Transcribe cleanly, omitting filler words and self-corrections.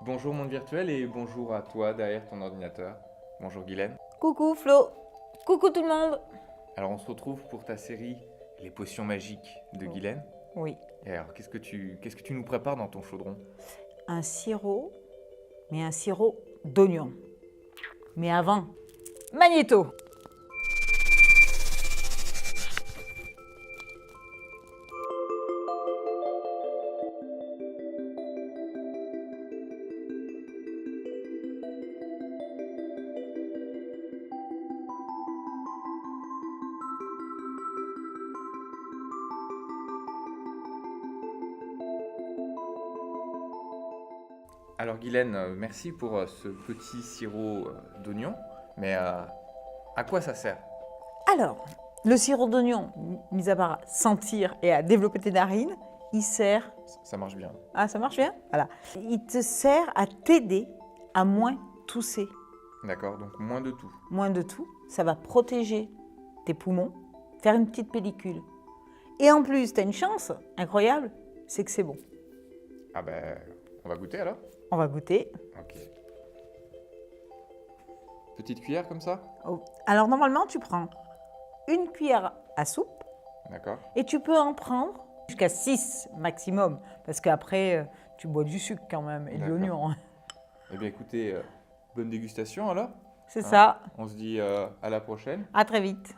Bonjour monde virtuel et bonjour à toi derrière ton ordinateur. Bonjour Guylaine. Coucou Flo, coucou tout le monde. Alors on se retrouve pour ta série Les potions magiques de Guylaine. Oui, Et alors qu'est-ce que tu nous prépares dans ton chaudron? un sirop, mais un sirop d'oignon. Mais avant, magnéto. Alors Guylaine, merci pour ce petit sirop d'oignon. Mais à quoi ça sert? Alors, le sirop d'oignon, mis à part sentir et à développer tes narines, il sert... Ça marche bien. Ah, ça marche bien? Voilà. Il te sert à t'aider à moins tousser. D'accord, donc moins de tout. Moins de tout, ça va protéger tes poumons, faire une petite pellicule. Et en plus, tu as une chance incroyable, c'est que c'est bon. Ah ben, on va goûter alors? On va goûter. Ok. Petite cuillère comme ça? Oh. Alors normalement, tu prends une cuillère à soupe D'accord. et tu peux en prendre jusqu'à 6 maximum, parce qu'après, tu bois du sucre quand même et de D'accord. l'oignon. Eh bien écoutez, bonne dégustation alors. C'est Hein. ça. On se dit à la prochaine. À très vite.